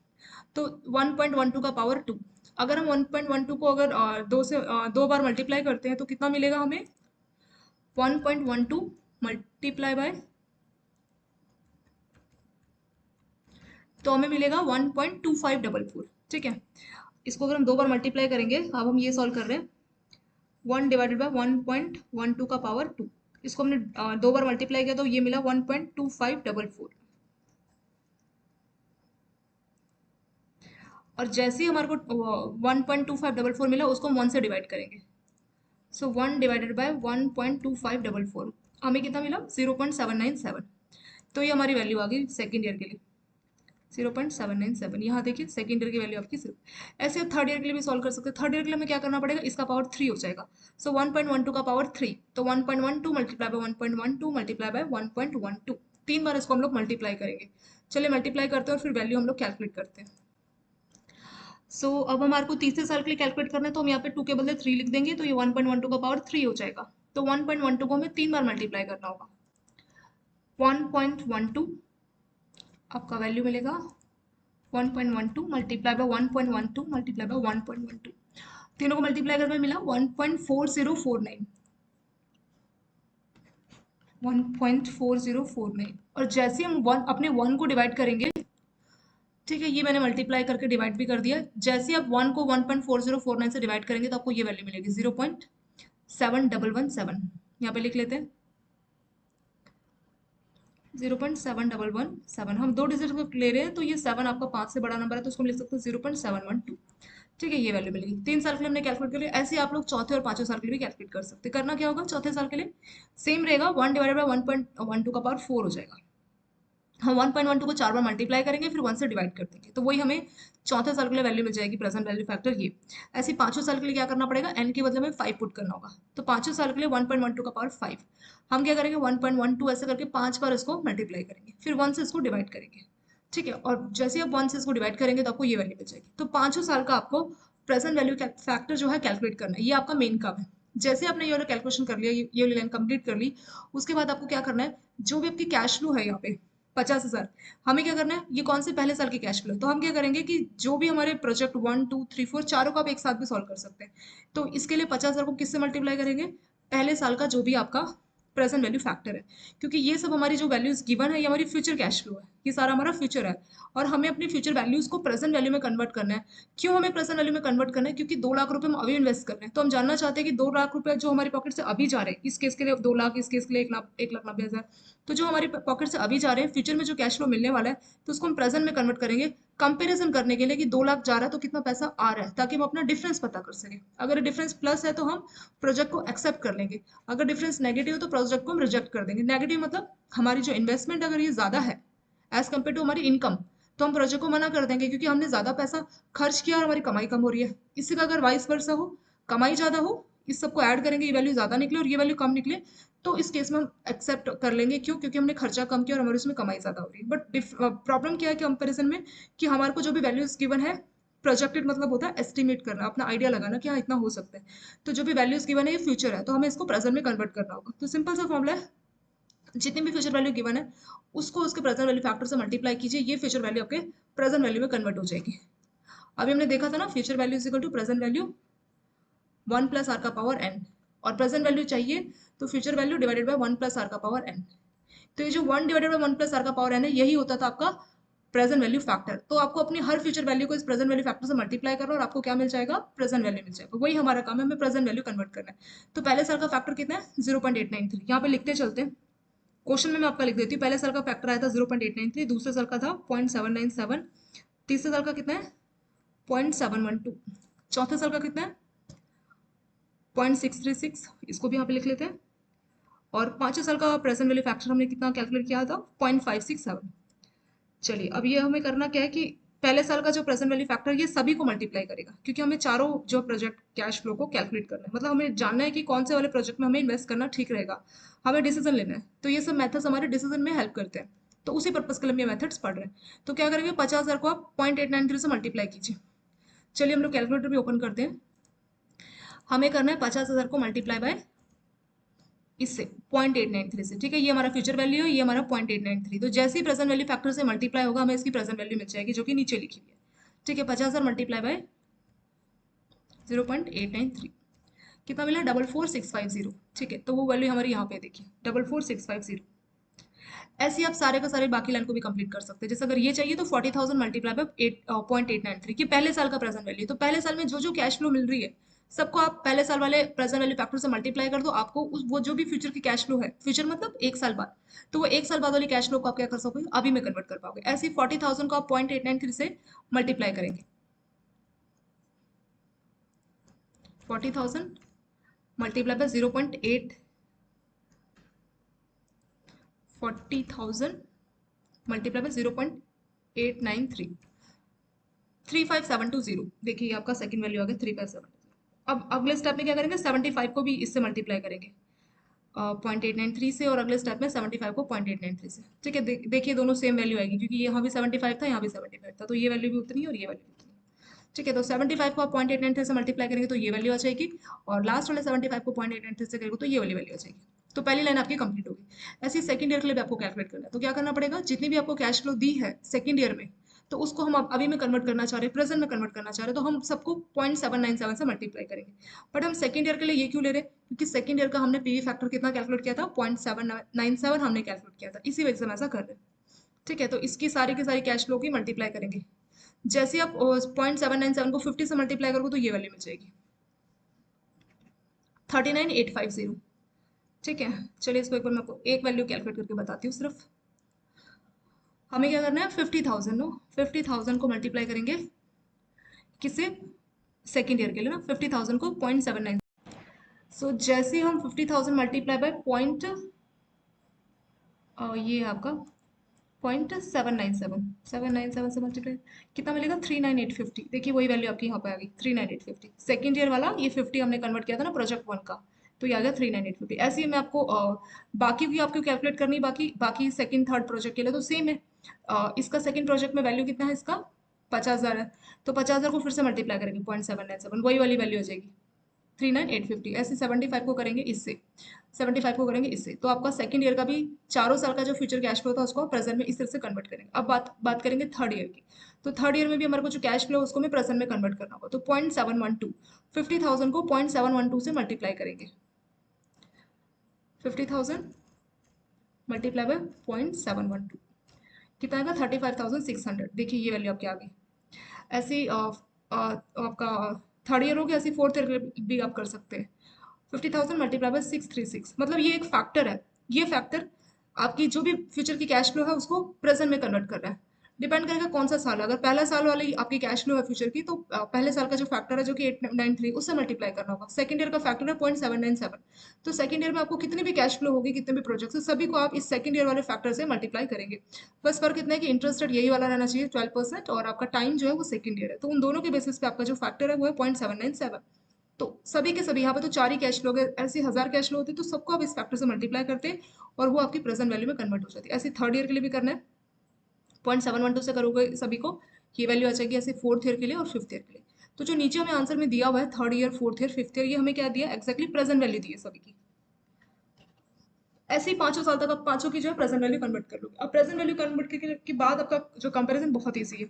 तो 1.12 का पावर 2। अगर हम 1.12 को अगर 2 से 2 बार मल्टीप्लाई करते हैं तो कितना मिलेगा हमें, 1.12 मल्टीप्लाई बाय, तो हमें मिलेगा 1.2544। ठीक है, इसको अगर हम 2 बार मल्टीप्लाई करेंगे, अब हम ये सॉल्व कर रहे हैं, 1 डिवाइडेड बाय 1.12 का पावर 2, इसको हमने 2 बार मल्टीप्लाई किया तो ये मिला 1.2544। और जैसे ही हमारे को 1.2544 मिला उसको हम 1 से डिवाइड करेंगे। सो 1 डिवाइडेड बाय 1.2544, हमें कितना मिला, 0.797। तो ये हमारी वैल्यू आ गई सेकेंड ईयर के लिए 0.797। यहाँ देखिए सेकेंड ईयर की वैल्यू आपकी ऐसे आप थर्ड ईयर के लिए भी सॉल्व कर सकते हैं। थर्ड ईयर के लिए हमें क्या करना पड़ेगा, इसका पावर 3 हो जाएगा। सो 1.12 का पावर 3, तो 1.12 मल्टीप्लाई बाय 1.12 मल्टीप्लाई बाय 1.12, 3 बार इसको हम लोग मल्टीप्लाई करेंगे। चलिए मल्टीप्लाई करते हैं और फिर वैल्यू हम लोग कैलकुलेट करते हैं। अब हमारे को तीसरे साल के लिए कैलकुलेट करना है, तो हम यहाँ पे 2 के बदले 3 लिख देंगे, तो ये 1.12 का पावर 3 हो जाएगा। तो 1.12 को हमें 3 बार मल्टीप्लाई करना होगा। 1.12 आपका वैल्यू मिलेगा 1.12 मल्टीप्लाई बाय 1.12 मल्टीप्लाई बाय 1.12, तीनों को मल्टीप्लाई करके मिला 1.4049, 1.4049। और जैसे हम अपने 1 को डिवाइड करेंगे, ठीक है, ये मैंने मल्टीप्लाई करके डिवाइड भी कर दिया। जैसे आप 1 को 1.4049 से डिवाइड करेंगे तो आपको ये वैल्यू मिलेगी 0.7117। यहाँ पे लिख लेते हैं 0.7117। हम 2 डिजिट को ले रहे हैं, तो ये 7 आपका 5 से बड़ा नंबर है, तो उसको हम लिख सकते हैं 0.712। ठीक है, ये वैल्यू मिलेगी। 3 साल के लिए हमने कैलकुलेट कर लिया। ऐसे आप लोग चौथे और पांचवें साल के लिए भी कैलकुलेट कर सकते हैं। करना क्या होगा, चौथे साल के लिए सेम रहेगा, 1 डिवाइडेड बाय 1.12 का पावर 4 हो जाएगा। हम 1.12 को 4 बार मल्टीप्लाई करेंगे, फिर 1 से डिवाइड कर देंगे, तो वही हमें चौथे साल के लिए वैल्यू मिल जाएगी, प्रेजेंट वैल्यू फैक्टर ये। ऐसे पांचों साल के लिए क्या करना पड़ेगा, n के बदले में 5 पुट करना होगा। तो पांचों साल के लिए 1.12 का पावर 5, हम क्या करेंगे 1.12 ऐसे करके 5 बार इसको मल्टीप्लाई करेंगे, फिर 1 से इसको डिवाइड करेंगे। ठीक है, और जैसे आप 1 से इसको डिवाइड करेंगे तो आपको ये वैल्यू मिल जाएगी। तो पांचों साल का आपको प्रेजेंट वैल्यू फैक्टर जो है कैलकुलेट करना है, ये आपका मेन काम है। जैसे आपने ये वाला कैलकुलेशन कर लिया, ये वाली लाइन कंप्लीट कर ली, उसके बाद आपको क्या करना है, जो भी आपकी कैश फ्लो है यहाँ पे 50,000, हमें क्या करना है, ये कौन से पहले साल की कैश फ्लो है, तो हम क्या करेंगे कि जो भी हमारे प्रोजेक्ट 1 2 3 4 चारों को आप एक साथ भी सॉल्व कर सकते हैं। तो इसके लिए 50,000 को किससे मल्टीप्लाई करेंगे, पहले साल का जो भी आपका प्रेजेंट वैल्यू फैक्टर है, क्योंकि ये सब हमारी जो वैल्यूज गिवन है ये हमारी फ्यूचर कैश फ्लो है, ये सारा हमारा फ्यूचर है, और हमें अपनी फ्यूचर वैल्यूज को प्रेजेंट वैल्यू में कन्वर्ट करना है। क्यों हमें प्रेजेंट वैल्यू में कन्वर्ट करना है, क्योंकि 2 लाख रुपए हम अभी इन्वेस्ट कर रहे हैं, तो हम जानना चाहते हैं कि 2 लाख रुपए जो हमारी पॉकेट से अभी जा रहे हैं, इस केस के लिए 2 लाख, इस केस के लिए 1,90,000, तो जो हमारी पॉकेट से अभी जा रहे हैं, फ्यूचर में जो कैश फ्लो मिलने वाला है, तो उसको हम प्रेजेंट में कन्वर्ट करेंगे, कंपैरिजन करने के लिए कि 2 लाख जा रहा है तो कितना पैसा आ रहा है, ताकि हम अपना डिफरेंस पता कर सके। अगर डिफरेंस प्लस है तो हम प्रोजेक्ट को एक्सेप्ट कर लेंगे, अगर डिफरेंस नेगेटिव है तो प्रोजेक्ट को हम रिजेक्ट कर देंगे। नेगेटिव मतलब हमारी जो इन्वेस्टमेंट अगर ये ज्यादा है एज कम्पेयर टू हमारी इनकम, तो हम प्रोजेक्ट को मना कर देंगे, क्योंकि हमने ज्यादा पैसा खर्च किया और हमारी कमाई कम हो रही है। इसी का अगर वाइस वर्सा हो, कमाई ज्यादा हो, इस सबको ऐड करेंगे, ये वैल्यू ज्यादा निकले और ये वैल्यू कम निकले, तो इस केस में हम एक्सेप्ट कर लेंगे। क्यों, क्योंकि हमने खर्चा कम किया और हमारे उसमें कमाई ज्यादा हो रही है। बट प्रॉब्लम क्या है कि कंपेरिजन में, कि हमारे को जो भी वैल्यूज गिवन है, प्रोजेक्टेड मतलब होता है एस्टिमेट करना, अपना आइडिया लगाना कि हाँ इतना हो सकता है, तो जो भी वैल्यूज गिवन है ये फ्यूचर है, तो हमें इसको प्रेजेंट में कन्वर्ट करना होगा। तो सिंपल सा फॉर्मूला है, जितनी भी फ्यूचर वैल्यू गिवन है उसको उसके प्रेजेंट वैल्यू फैक्टर से मल्टीप्लाई कीजिए, ये फ्यूचर वैल्यू आपके प्रेजेंट वैल्यू में कन्वर्ट हो जाएगी। अभी हमने देखा था ना, future value is equal to present value 1 plus are का पावर n, और प्रेजेंट वैल्यू चाहिए तो future value divided by 1 plus are का पावर n। तो ये जो 1 डिवाइडेड बाय 1 प्लस आर का पावर n है, यही होता था आपका प्रेजेंट वैल्यू फैक्टर। तो आपको अपनी हर फ्यूचर वैल्यू को इस प्रेजेंट वैल्यू फैक्टर से मल्टीप्लाई करना, और आपको क्या मिल जाएगा, प्रेजेंट वैल्यू मिल जाएगा। वही हमारा काम है, हमें प्रेजेंट वैल्यू कन्वर्ट करना है। तो पहले साल का फैक्टर कितना है, 0.893। यहाँ पे लिखते चलते हैं, क्वेश्चन में मैं आपका लिख देती हूँ। पहले साल का फैक्टर आया था 0.893, दूसरे साल का था 0.797, तीसरे साल का कितना है 0.712, चौथे साल का कितना है 0.636, इसको भी यहाँ पे लिख लेते हैं। और पांचवें साल का प्रेजेंट वैल्यू फैक्टर हमने कितना कैलकुलेट किया था, 0.567। चलिए अब ये हमें करना क्या है कि पहले साल का जो प्रेजेंट वैल्यू फैक्टर ये सभी को मल्टीप्लाई करेगा, क्योंकि हमें चारों जो प्रोजेक्ट कैश फ्लो को कैलकुलेट करना है, मतलब हमें जानना है कि कौन से वाले प्रोजेक्ट में हमें इन्वेस्ट करना ठीक रहेगा, हमें डिसीजन लेना है। तो ये सब मेथड्स हमारे डिसीजन में हेल्प करते हैं, तो उसी पर्पज के लिए हम ये मेथड्स पढ़ रहे हैं। तो क्या करेंगे, 50,000 को आप 0.893 से मल्टीप्लाई कीजिए। चलिए हम लोग कैलकुलेटर भी ओपन करते हैं। हमें करना है 50,000 को मल्टीप्लाई बाय इससे 0.893 से, ठीक है, ये हमारा फ्यूचर वैल्यू है, ये हमारा 0.893। तो जैसे ही प्रेजेंट वैल्यू फैक्टर से मल्टीप्लाई होगा, हमें इसकी प्रेजेंट वैल्यू मिल जाएगी, जो कि नीचे लिखी हुई है। ठीक है, 50,000 मल्टीप्लाई बाय 0.893 कितना मिला, 44650। ठीक है, तो वो वैल्यू हमारी यहाँ पे देखिए 44650। ऐसे ही आप सारे का सारे बाकी लाइन को भी कंप्लीट कर सकते हैं। जैसे अगर ये चाहिए तो 40,000 मल्टीप्लाई बाय 0.893 की पहले साल का प्रेजेंट वैल्यू, तो पहले साल में जो जो कैश फ्लो मिल रही है सबको आप पहले साल वाले प्रेजेंट वैल्यू फैक्टर से मल्टीप्लाई कर दो, आपको उस वो जो भी फ्यूचर की कैश फ्लो है, फ्यूचर मतलब 1 साल बाद, तो वो 1 साल बाद वाली कैश फ्लो को आप क्या कर सकोगे, अभी में कन्वर्ट कर पाओगे। ऐसे ही 40,000 को आप 0.893 से मल्टीप्लाई करेंगे, 40,000 मल्टीप्लाई बाय 0.8, 40,000 मल्टीप्लाई बाय 0.893, 35720। देखिए ये आपका सेकंड वैल्यू आ गया 357। अब अगले स्टेप में क्या करेंगे, 75 को भी इससे मल्टीप्लाई करेंगे 0.893 से, और अगले स्टेप में 75 को 0.893 से। ठीक है, देखिए दोनों सेम वैल्यू आएगी, क्योंकि यहाँ भी 75 था, यहाँ भी 75 था, तो ये वैल्यू भी उतनी है और ये वैल्यू भी उतनी है। ठीक है, तो 75 को आप 0.893 से मल्टीप्लाई करेंगे तो ये वैल्यू आ जाएगी, और लास्ट वाले 75 को 0.893 से करेंगे तो ये वाली वैल्यू आ जाएगी। तो पहली लाइन आपकी कंप्लीट होगी। ऐसे सेकंड ईयर के लिए भी आपको कैलकुलेट करना है, तो क्या करना पड़ेगा, जितनी भी आपको कैश फ्लो दी है सेकंड ईयर में, तो उसको हम अभी में कन्वर्ट करना चाह रहे हैं, प्रेजेंट में कन्वर्ट करना चाह रहे हैं, तो हम सबको 0.797 से मल्टीप्लाई करेंगे। बट हम सेकंड ईयर के लिए ये क्यों ले रहे हैं, क्योंकि सेकंड ईयर का हमने पीवी फैक्टर कितना कैलकुलेट किया था, 0.797 हमने कैलकुलेट किया था, इसी वजह से हम ऐसा कर रहे हैं। ठीक है, तो इसकी सारी की सारी कैश फ्लो की मल्टीप्लाई करेंगे। जैसे आप 0.797 को 50 से मल्टीप्लाई करोगे तो ये वैल्यू मिल जाएगी 39850। ठीक है, चलिए इसको एक बार मैं आपको एक वैल्यू कैलकुलेट करके बताती हूँ सिर्फ। हमें क्या करना है, 50,000 नो, 50,000 को मल्टीप्लाई करेंगे किससे, सेकेंड ईयर के लिए ना, 50,000 को 0.79। सो जैसे हम 50,000 मल्टीप्लाई बाय पॉइंट, ये है आपका 0.797, 797 से मल्टीप्लाई कितना मिलेगा, 39850। देखिए वही वैल्यू आपकी यहाँ पे आ गई 39850। सेकेंड ईयर वाला ये 50 हमने कन्वर्ट किया था ना प्रोजेक्ट 1 का, तो ये आ गया 39850। ऐसे ही मैं आपको बाकी भी आपको कैलकुलेट करनी है, बाकी बाकी सेकंड थर्ड प्रोजेक्ट के लिए तो सेम है। इसका सेकंड प्रोजेक्ट में वैल्यू कितना है इसका, 50,000 है, तो 50,000 को फिर से मल्टीप्लाई करेंगे 0.797, वही वाली वैल्यू आ जाएगी 39850। ऐसे 75 को करेंगे इससे, 75 को करेंगे इससे, तो आपका सेकंड ईयर का भी 4 साल का जो फ्यूचर कैश फ्लो था उसको प्रेजेंट में इस तरह से कन्वर्ट करेंगे। अब बात करेंगे थर्ड ईयर की। तो थर्ड ईयर में भी हमारे को जो कैश फ्लो है उसको हमें प्रेजेंट में कन्वर्ट करना होगा, तो 0.712, 50,000 को 0.712 से मल्टीप्लाई करेंगे। 50,000 मल्टीप्लाई बाय 0.712 कितना आएगा, 35,600। देखिए ये वैल्यू आपकी आ गई। ऐसे ही आपका थर्ड ईयर हो गया, ऐसे फोर्थ ईयर भी आप कर सकते हैं। 50,000 मल्टीप्लाई बाय 636, मतलब ये एक फैक्टर है। ये फैक्टर आपकी जो भी फ्यूचर की कैश फ्लो है उसको प्रेजेंट में कन्वर्ट कर रहा है। डिपेंड करेगा कौन सा साल है, अगर पहला साल वाली आपकी कैश फ्लो है फ्यूचर की, तो पहले साल का जो फैक्टर है जो कि 893 उससे मल्टीप्लाई करना होगा। सेकंड ईयर का फैक्टर है 0.797, तो सेकंड ईयर में आपको कितनी भी कैश फ्लो होगी, कितने भी प्रोजेक्ट है, सभी को आप इस सेकंड ईयर वाले फैक्टर से मल्टीप्लाई करेंगे। बस फर्क इतना है कि इंटरेस्ट रेट यही वाला रहना चाहिए 12%, और आपका टाइम जो है वो सेकंड ईयर है, तो उन दोनों के बेसिस पे आपका जो फैक्टर है वो है 0.797। तो सभी के सभी यहाँ पे तो 4 ही कैश फ्लो, अगर ऐसे 1000 कैश फ्लो होते तो सबको आप इस फैक्टर से मल्टीप्लाई करते और वो आपकी प्रेजेंट वैल्यू में कन्वर्ट हो जाती है। ऐसे थर्ड ईयर के लिए भी करना है, 0.712 से करोगे सभी को, ये वैल्यू आ जाएगी। ऐसे फोर्थ ईयर के लिए और फिफ्थ ईयर के लिए। तो जो नीचे हमें आंसर में दिया हुआ है third year, fourth year, fifth year, ये हमें क्या दिया, एक्जैक्टली प्रेजेंट वैल्यू दी है सभी की। ऐसे ही 5 साल तक आप पांचों की जो है प्रेजेंट वैल्यू कन्वर्ट कर लोगे। अब प्रेजेंट वैल्यू कन्वर्ट के बाद आपका जो कंपेरिजन बहुत ईजी है।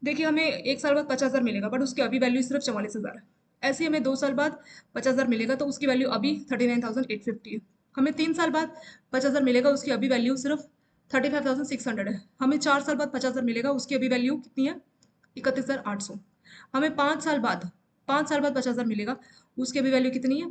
देखिए हमें 1 साल बाद 50,000 मिलेगा, बट उसकी अभी वैल्यू सिर्फ 44,000 है। ऐसे ही हमें 2 साल बाद 50,000 मिलेगा, तो उसकी वैल्यू अभी 39,850 है। हमें 3 साल बाद 50,000 मिलेगा, उसकी अभी वैल्यू सिर्फ 35,600 है। हमें 4 साल बाद 50,000 मिलेगा, उसकी अभी वैल्यू कितनी है, 31,800। हमें 5 साल बाद 50,000 मिलेगा, उसकी अभी वैल्यू कितनी है,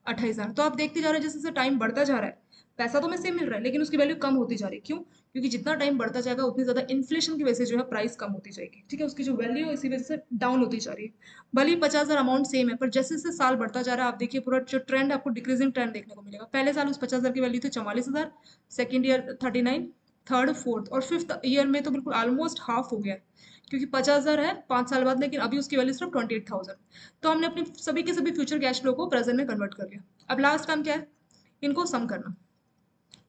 28,000। तो आप देखते जा रहे हैं जैसे जैसे टाइम बढ़ता जा रहा है, पैसा तो हमें सेम मिल रहा है लेकिन उसकी वैल्यू कम होती जा रही है। क्यों, क्योंकि जितना टाइम बढ़ता जाएगा उतनी ज्यादा इन्फ्लेशन की वजह से जो है प्राइस कम होती जाएगी। ठीक है, उसकी जो वैल्यू है इसी वजह से डाउन होती जा रही है। भले ही 50,000 अमाउंट सेम है, पर जैसे जैसे साल बढ़ता जा रहा है आप देखिए पूरा जो ट्रेंड आपको डिक्रीजिंग ट्रेंड देखने को मिलेगा। पहले साल उस 50,000 की वैल्यू थी 44,000, सेकेंड ईयर 39, थर्ड फोर्थ और फिफ्थ ईयर में तो बिल्कुल ऑलमोस्ट हाफ हो गया है, क्योंकि 50,000 है 5 साल बाद, लेकिन अभी उसकी वैल्यू सिर्फ 28,000। तो हमने अपनी सभी के सभी फ्यूचर कैश फ्लो को प्रेजेंट में कन्वर्ट कर लिया। अब लास्ट काम क्या है, इनको सम करना।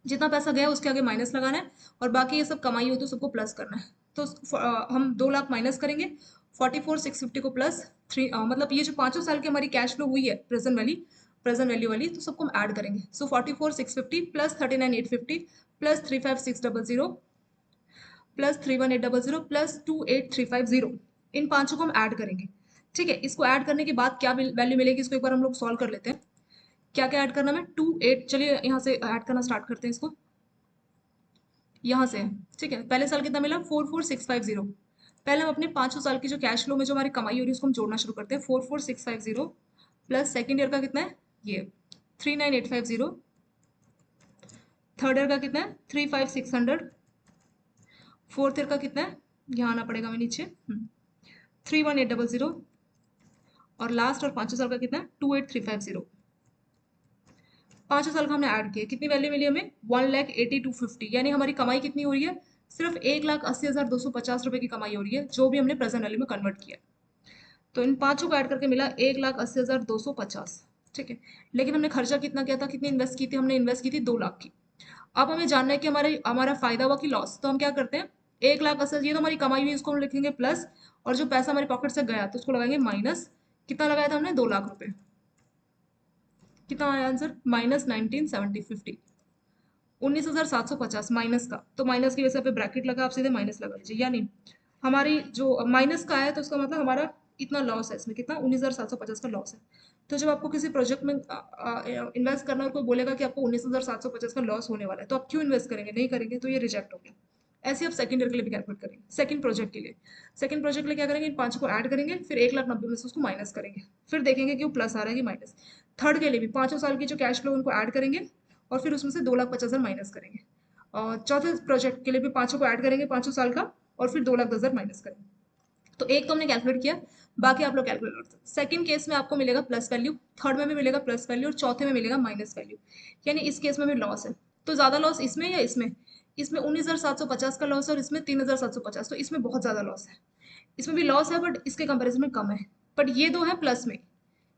जितना पैसा गया उसके आगे माइनस लगाना है, और बाकी ये सब कमाई हो तो सबको प्लस करना है। तो हम 2 लाख माइनस करेंगे, 44,650 को प्लस 3, मतलब ये जो 5 साल की हमारी कैश फ्लो हुई है प्रेजेंट वैल्यू वाली, तो सबको हम ऐड करेंगे। सो 44,650 प्लस 39,850 प्लस 35,600 प्लस 31,800 प्लस 28,350, इन पांचों को हम ऐड करेंगे। ठीक है, इसको ऐड करने के बाद क्या वैल्यू मिलेगी, इसको एक बार हम लोग सॉल्व कर लेते हैं। क्या क्या ऐड करना है, 28, चलिए यहाँ से ऐड करना स्टार्ट करते हैं इसको, यहाँ से। ठीक है, पहले साल कितना मिला, 44,650। पहले हम अपने 500 साल की जो कैश फ्लो में जो हमारी कमाई हो रही है उसको हम जोड़ना शुरू करते हैं। 44,650 प्लस सेकेंड ईयर का कितना है, ये 39,850, थर्ड ईयर का कितना है 35,600, फोर्थ ईयर का कितना है, यहाँ आना पड़ेगा हमें नीचे, 31,800, और लास्ट और 500 साल का कितना है 28,350। 500 साल का हमने ऐड किया, कितनी वैल्यू मिली हमें, 1,82,250, यानी हमारी कमाई कितनी हो रही है, सिर्फ 1,80,250 रुपये की कमाई हो रही है, जो भी हमने प्रेजेंट वैल्यू में कन्वर्ट किया। तो इन पांचों को ऐड करके मिला 1,80,250। ठीक है, लेकिन हमने खर्चा कितना किया था, कितनी इन्वेस्ट की थी, हमने इन्वेस्ट की थी 2 लाख की। अब हमें जानना है कि हमारे हमारा फायदा हुआ कि लॉस। तो हम क्या करते हैं, 1,80,000 ये तो हमारी कमाई हुई, इसको हम लिखेंगे प्लस, और जो पैसा हमारे पॉकेट से गया तो उसको लगाएंगे माइनस। कितना लगाया था हमने, 2 लाख रुपए। कितना आया आंसर, -1970 19,750 माइनस का, तो माइनस की वजह से पे ब्रैकेट लगा, आप सीधे माइनस लगा लीजिए। यानी हमारी जो माइनस का है तो उसका मतलब हमारा इतना लॉस है, इसमें कितना 19,750 का लॉस है। तो जब आपको किसी प्रोजेक्ट में इन्वेस्ट करना और कोई बोलेगा कि आपको 19,750 का लॉस होने वाला है, तो आप क्यों इन्वेस्ट करेंगे, नहीं करेंगे, तो ये रिजेक्ट हो गया। ऐसे आप सेकंड ईयर के लिए भी कैलकुलेट करेंगे। सेकंड प्रोजेक्ट के लिए, सेकंड प्रोजेक्ट के लिए क्या करेंगे, इन पांचों को ऐड करेंगे, फिर 1,90,000 में से उसको माइनस करेंगे, फिर देखेंगे कि वो प्लस आ रहा है कि माइनस। थर्ड के लिए भी 5 साल की जो कैश फ्लो उनको ऐड करेंगे, और फिर उसमें से 2,50,000 माइनस करेंगे। और चौथे प्रोजेक्ट के लिए भी पांचों को ऐड करेंगे 5 साल का, और फिर 2,10,000 माइनस करेंगे। तो एक तो हमने कैलकुलेट किया, बाकी आप लोग कैलकुलेट कर सकते हैं। सेकंड केस में आपको मिलेगा प्लस वैल्यू, थर्ड में भी मिलेगा प्लस वैल्यू, और चौथे में मिलेगा माइनस वैल्यू। यानी इस केस में भी लॉस है। तो ज्यादा लॉस इसमें या इसमें, इसमें 19,750 का लॉस है और इसमें 3,750, तो इसमें बहुत ज्यादा लॉस है। इसमें भी लॉस है बट इसके कंपेरिजन में कम है, बट ये दो है प्लस में,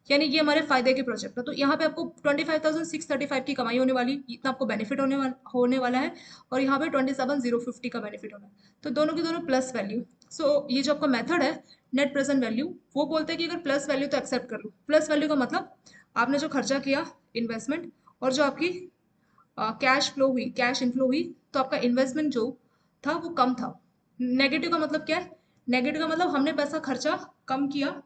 यानी ये हमारे फायदे के प्रोजेक्ट है। तो यहाँ पे आपको 25,635 की कमाई होने वाली, इतना आपको बेनिफिट होने वाला है, और यहाँ पे 27,050 का बेनिफिट होना है। तो दोनों की दोनों प्लस वैल्यू। सो ये जो आपका मेथड है नेट प्रेजेंट वैल्यू, वो बोलते हैं कि अगर प्लस वैल्यू तो एक्सेप्ट कर लो। प्लस वैल्यू का मतलब आपने जो खर्चा किया इन्वेस्टमेंट, और जो आपकी कैश फ्लो हुई, कैश इनफ्लो हुई, तो आपका इन्वेस्टमेंट जो था वो कम था। नेगेटिव का मतलब क्या है, नेगेटिव का मतलब हमने पैसा खर्चा कम किया।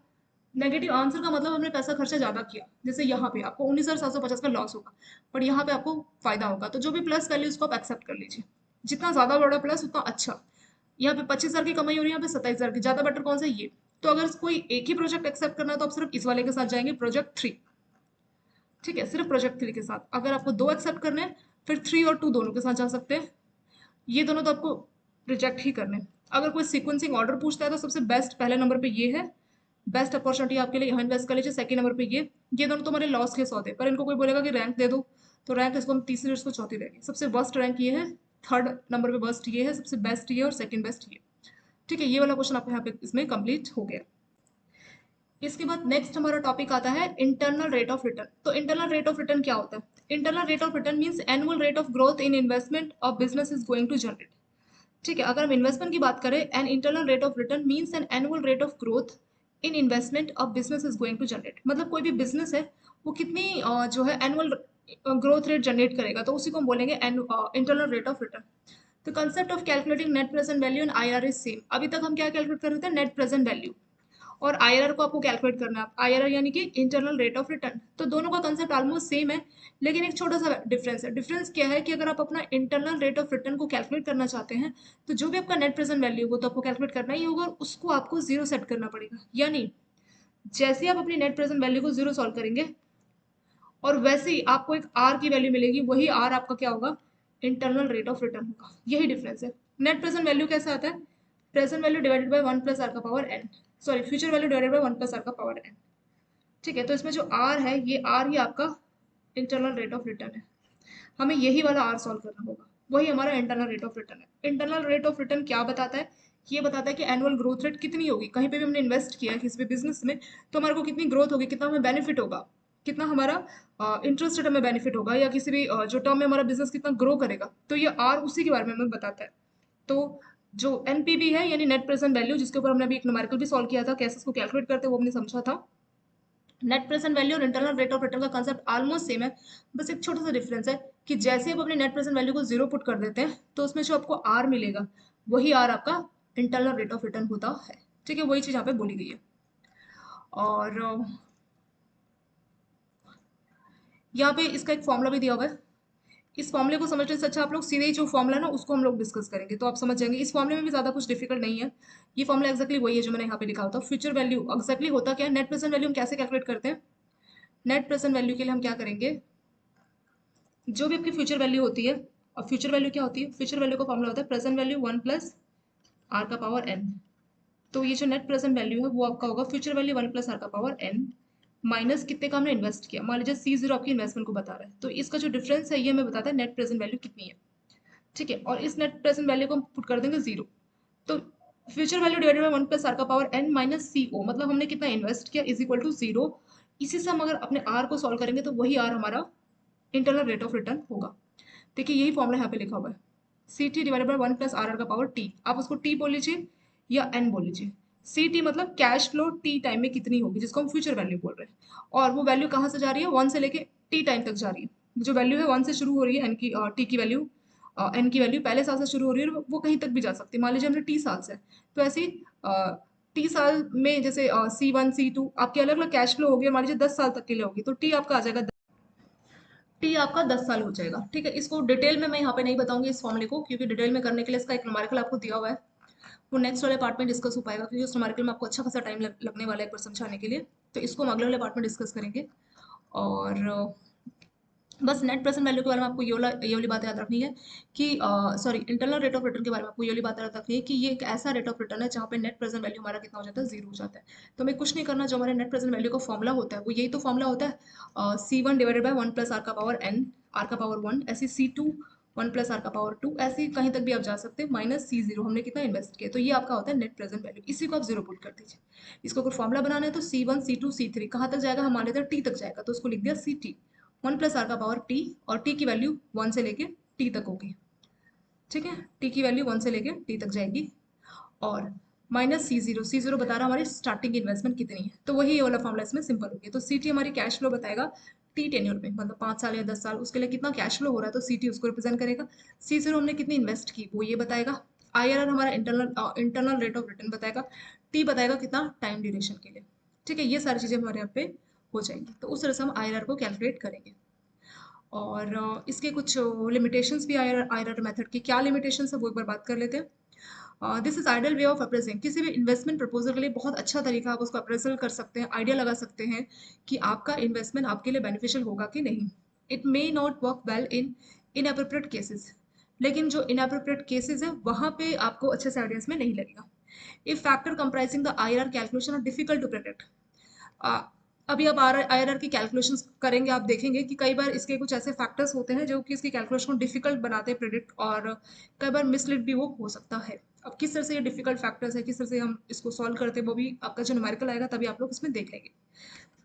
नेगेटिव आंसर का मतलब हमने पैसा खर्चा ज्यादा किया। जैसे यहाँ पे आपको 19,750 का लॉस होगा, पर यहाँ पे आपको फायदा होगा। तो जो भी प्लस वैल्यू उसको आप एक्सेप्ट कर लीजिए, जितना ज्यादा बड़ा प्लस उतना अच्छा। यहाँ पे 25,000 की कमाई हो रही है, यहाँ पे 27,000 की, ज्यादा बेटर कौन सा है, ये। तो अगर कोई एक ही प्रोजेक्ट एक्सेप्ट करना है तो आप सिर्फ इस वाले के साथ जाएंगे, प्रोजेक्ट 3। ठीक है, सिर्फ प्रोजेक्ट 3 के साथ। अगर आपको 2 एक्सेप्ट करने हैं, फिर 3 और 2 दोनों के साथ जा सकते हैं। ये दोनों तो आपको रिजेक्ट ही करने हैं। अगर कोई सीक्वेंसिंग ऑर्डर पूछता है तो सबसे बेस्ट पहले नंबर पे ये है, बेस्ट अपॉर्चुनिटी आपके लिए यहाँ इन्वेस्ट कर लीजिए। सेकंड नंबर पे ये दोनों तुम्हारे लॉस के सौदे, पर इनको कोई बोलेगा कि रैंक दे दो, तो रैंक इसको हम तीसरी, इसको चौथी देंगे। सबसे वर्स्ट रैंक ये है, थर्ड नंबर पे वर्स्ट ये है, सबसे बेस्ट ये और सेकंड बेस्ट ये। ठीक है, ये वाला क्वेश्चन आपका यहाँ पे इसमें कंप्लीट हो गया। इसके बाद नेक्स्ट हमारा टॉपिक आता है इंटरनल रेट ऑफ रिटर्न। तो इंटरनल रेट ऑफ रिटर्न क्या होता है, internal rate of return means annual rate of growth in investment of business is going to generate. ठीक है, अगर हम इन्वेस्टमेंट की बात करें, an internal rate of return means an annual rate of growth in investment of business is going to generate. मतलब कोई भी बिजनेस है वो कितनी जो है एनुअल ग्रोथ रेट जनरेट करेगा, तो उसी को हम बोलेंगे इंटरनल रेट ऑफ रिटर्न। तो concept of calculating net present value and IRR is same. अभी तक हम क्या कैलकुलेट कर रहे थे, नेट प्रेजेंट वैल्यू, और आईआरआर को आपको कैलकुलेट करना है। आईआरआर यानी कि इंटरनल रेट ऑफ रिटर्न। तो दोनों का कंसेप्ट ऑलमोस्ट सेम है, लेकिन एक छोटा सा डिफरेंस है। डिफरेंस क्या है कि अगर आप अपना इंटरनल रेट ऑफ रिटर्न को कैलकुलेट करना चाहते हैं, तो जो भी आपका नेट प्रेजेंट वैल्यू वो तो आपको कैलकुलेट करना ही होगा, और उसको आपको जीरो सेट करना पड़ेगा। यानी जैसे ही आप अपनी नेट प्रेजेंट वैल्यू को जीरो सॉल्व करेंगे, और वैसे ही आपको एक आर की वैल्यू मिलेगी, वही आर आपका क्या होगा, इंटरनल रेट ऑफ रिटर्न होगा। यही डिफरेंस है। नेट प्रेजेंट वैल्यू कैसा आता है, present value divided by 1 plus are का power N, sorry future value divided by 1 plus are का पावर एन। ठीक है, तो इसमें जो आर है, ये आर ही आपका इंटरनल रेट ऑफ रिटर्न है। हमें यही वाला आर सॉल्व करना होगा, वही हमारा इंटरनल रेट ऑफ रिटर्न है। इंटरनल रेट ऑफ रिटर्न क्या बताता है, ये बताता है कि एनुअल ग्रोथ रेट कितनी होगी। कहीं पे भी हमने इन्वेस्ट किया है किसी भी बिजनेस में, तो हमारे को कितनी ग्रोथ होगी, कितना हमें बेनिफिट होगा, कितना हमारा इंटरेस्ट रेट हमें बेनिफिट होगा, या किसी भी जो टर्म में हमारा बिजनेस कितना ग्रो करेगा, तो ये आर उसी के बारे में हमें बताता है। तो जो एनपीवी है यानी नेट प्रेजेंट वैल्यू, जिसके ऊपर हमने अभी एक न्यूमेरिकल भी सॉल्व किया था, कैसे इसको कैलकुलेट करते हैं वो हमने समझा था। नेट प्रेजेंट वैल्यू और इंटरनल रेट ऑफ रिटर्न का कंसेप्ट ऑलमोस्ट सेम है, बस एक छोटा सा डिफरेंस है कि जैसे आप अपने नेट प्रेजेंट वैल्यू को जीरो पुट कर देते हैं, तो उसमें जो आपको आर मिलेगा, वही आर आपका इंटरनल रेट ऑफ रिटर्न होता है। ठीक है, वही चीज यहाँ पे बोली गई है। और यहाँ पे इसका एक फॉर्मूला भी दिया हुआ है। इस फॉर्मूले को समझने से अच्छा आप लोग सीधे ही जो फॉर्मूला है ना उसको हम लोग डिस्कस करेंगे, तो आप समझ जाएंगे। इस फॉर्मूले में भी ज्यादा कुछ डिफिकल्ट नहीं है, ये फॉर्मूला एक्जैक्टली वही है जो मैंने यहाँ पे लिखा होता है। फ्यूचर वैल्यू एक्जैक्टली होता क्या है, नेट प्रेजेंट वैल्यू हम कैसे कैलकुलेट करते हैं। नेट प्रेजेंट वैल्यू के लिए हम क्या करेंगे, जो भी आपकी फ्यूचर वैल्यू होती है, और फ्यूचर वैल्यू क्या होती है, फ्यूचर वैल्यू का फॉर्मूला होता है प्रेजेंट वैल्यू 1 प्लस आर का पावर एन। तो ये जो नेट प्रेजेंट वैल्यू है वो आपका होगा फ्यूचर वैल्यू 1 प्लस आर का पावर एन माइनस कितने का हमने इन्वेस्ट किया। मान लीजिए C0 आपकी इन्वेस्टमेंट को बता रहा है, तो इसका जो डिफरेंस है ये हमें बताता है नेट प्रेजेंट वैल्यू कितनी है। ठीक है, और इस नेट प्रेजेंट वैल्यू को हम पुट कर देंगे 0। तो future value divided by 1 plus are का power n minus C O, मतलब हमने कितना इन्वेस्ट किया, इज इक्वल टू 0। इसी से हम अगर अपने आर को सॉल्व करेंगे तो वही आर हमारा इंटरनल रेट ऑफ रिटर्न होगा। देखिए यही फॉर्मूला यहाँ पे लिखा हुआ है, C T divided by 1 plus r r का पावर टी। आप उसको टी बोल लीजिए या एन बोल लीजिए। सी टी मतलब कैश फ्लो टी टाइम में कितनी होगी, जिसको हम फ्यूचर वैल्यू बोल रहे हैं। और वो वैल्यू कहाँ से जा रही है, 1 से लेके टी टाइम तक जा रही है। जो वैल्यू है 1 से शुरू हो रही है, एन की टी की वैल्यू, एन की वैल्यू पहले साल से शुरू हो रही है और वो कहीं तक भी जा सकती है। मान लीजिए हमने टी साल से, तो ऐसी टी साल में जैसे C1 C2 आपके अलग अलग कैश फ्लो होगी, मान लीजिए 10 साल तक के लिए होगी, तो टी आपका आ जाएगा, टी आपका 10 साल हो जाएगा। ठीक है, इसको डिटेल में मैं यहाँ पे नहीं बताऊंगी इस फॉर्मूले को, क्योंकि डिटेल में करने के लिए इसका एक न्यूमेरिकल आपको दिया हुआ है, वो नेक्स्ट वाले पार्ट में डिस्कस हो पाएगा, क्योंकि उस न्यूमेरिकल में आपको अच्छा खासा टाइम लगने वाला है एक बार समझाने के लिए। तो इसको हम अगले वाले पार्ट में डिस्कस करेंगे। और बस नेट प्रेजेंट वैल्यू के बारे में आपको ये वाली बात याद रखनी है कि sorry, internal rate of return के बारे में आपको ये वाली बात याद रखनी है कि ये एक ऐसा रेट ऑफ रिटर्न है जहाँ पे नेट प्रेजेंट वैल्यू हमारा कितना हो जाता है, 0 हो जाता है। तो हमें कुछ नहीं करना, जो हमारे नेट प्रेजेंट वैल्यू का फॉर्मूला होता है वो यही तो फॉर्मूला होता है, C1 divided by 1 plus are का पावर n, आर का पावर 1, ऐसे C2 1 प्लस आर का पावर 2, ऐसे ही कहीं तक भी आप जा सकते हैं, माइनस C0 हमने कितना इन्वेस्ट किया, तो ये आपका होता है नेट प्रेजेंट वैल्यू। इसी को आप 0 पुट कर दीजिए। इसको अगर फॉर्मूला बनाना है तो C1 C2 C3 कहाँ तक जाएगा, हम मान लेते हैं टी तक जाएगा, तो उसको लिख दिया CT, 1 प्लस आर का पावर टी, और टी की वैल्यू 1 से लेके टी तक होगी। ठीक है, टी की वैल्यू 1 से लेके टी तक जाएगी। और माइनस सी जीरो बता रहा हमारी स्टार्टिंग इन्वेस्टमेंट कितनी है, तो वही ये वाला फॉर्मूला इसमें सिंपल हो गया। तो सी टी हमारी कैश फ्लो बताएगा टी टेन्योर में, मतलब 5 साल या 10 साल, उसके लिए कितना कैश फ्लो हो रहा है, तो सी टी उसको रिप्रेजेंट करेगा। सी जीरो हमने कितनी इन्वेस्ट की वो ये बताएगा। आई आर आर हमारा इंटरनल रेट ऑफ रिटर्न बताएगा। टी बताएगा कितना टाइम ड्यूरेशन के लिए। ठीक है, ये सारी चीज़ें हमारे यहाँ पे हो जाएंगी, तो उस तरह से हम आई आर आर को कैलकुलेट करेंगे। और इसके कुछ लिमिटेशंस भी आईआरआर मेथड की, क्या लिमिटेशंस है वो एक बार बात कर लेते हैं। This is ideal way of appraising, किसी भी इन्वेस्टमेंट प्रपोजल के लिए बहुत अच्छा तरीका, आप उसको अप्रेजल कर सकते हैं, आइडिया लगा सकते हैं कि आपका इन्वेस्टमेंट आपके लिए बेनिफिशियल होगा कि नहीं। It may not work well in inappropriate cases, लेकिन जो इनएप्रोप्रिएट केसेस है वहां पे आपको अच्छे से आइडियाज में नहीं लगेगा। If factor comprising the IRR calculation are difficult to predict, uh, अभी आप आईआरआर की कैलकुलेशंस करेंगे, आप देखेंगे कि कई बार इसके कुछ ऐसे फैक्टर्स होते हैं जो कि इसकी कैलकुलेशन को डिफिकल्ट बनाते हैं प्रेडिक्ट, और कई बार मिसलीड भी वो हो सकता है। अब किस तरह से ये डिफिकल्ट फैक्टर्स है, किस तरह से हम इसको सॉल्व करते हैं, वो भी आपका जो न्यूमेरिकल आएगा तभी आप लोग इसमें देख लेंगे।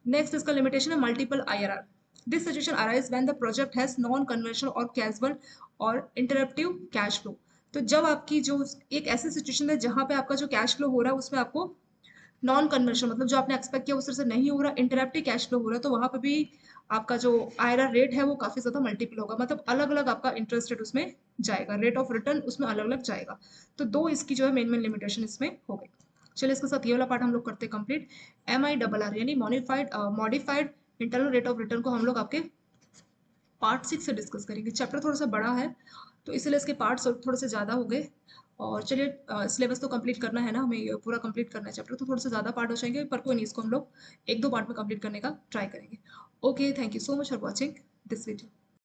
नेक्स्ट इसका लिमिटेशन है multiple IRR. This situation arise when the project has non conventional और कैजुअल और इंटरप्टिव कैश फ्लो। तो जब आपकी जो एक ऐसी सिचुएशन है जहां पे आपका जो कैश फ्लो हो रहा है उसमें आपको नॉन कन्वर्शन, मतलब जो आपने एक्सपेक्ट किया उस तरह से नहीं हो रहा, इंटरप्टिव कैश फ्लो हो रहा है, तो वहां पे भी आपका जो आईआरआर रेट है वो काफी ज्यादा मल्टीपल होगा, मतलब अलग अलग आपका इंटरेस्ट रेट उसमें जाएगा, रेट ऑफ रिटर्न उसमें अलग अलग जाएगा। तो दो इसकी जो है मेन मेन लिमिटेशन इसमें हो गई। चलिए इसके साथ ये वाला पार्ट हम लोग करते हैं कंप्लीट। MIRR यानी modified internal rate of return को हम लोग आपके पार्ट 6 से डिस्कस करेंगे। चैप्टर थोड़ा सा बड़ा है तो इसलिए इसके पार्ट्स थोड़े से ज़्यादा हो गए। और चलिए सिलेबस तो कंप्लीट करना है ना, हमें ये पूरा कंप्लीट करना है चैप्टर, तो थोड़े से ज़्यादा पार्ट हो जाएंगे, पर कोई नहीं, इसको हम लोग 1-2 पार्ट में कंप्लीट करने का ट्राई करेंगे। Okay, thank you so much for watching this video.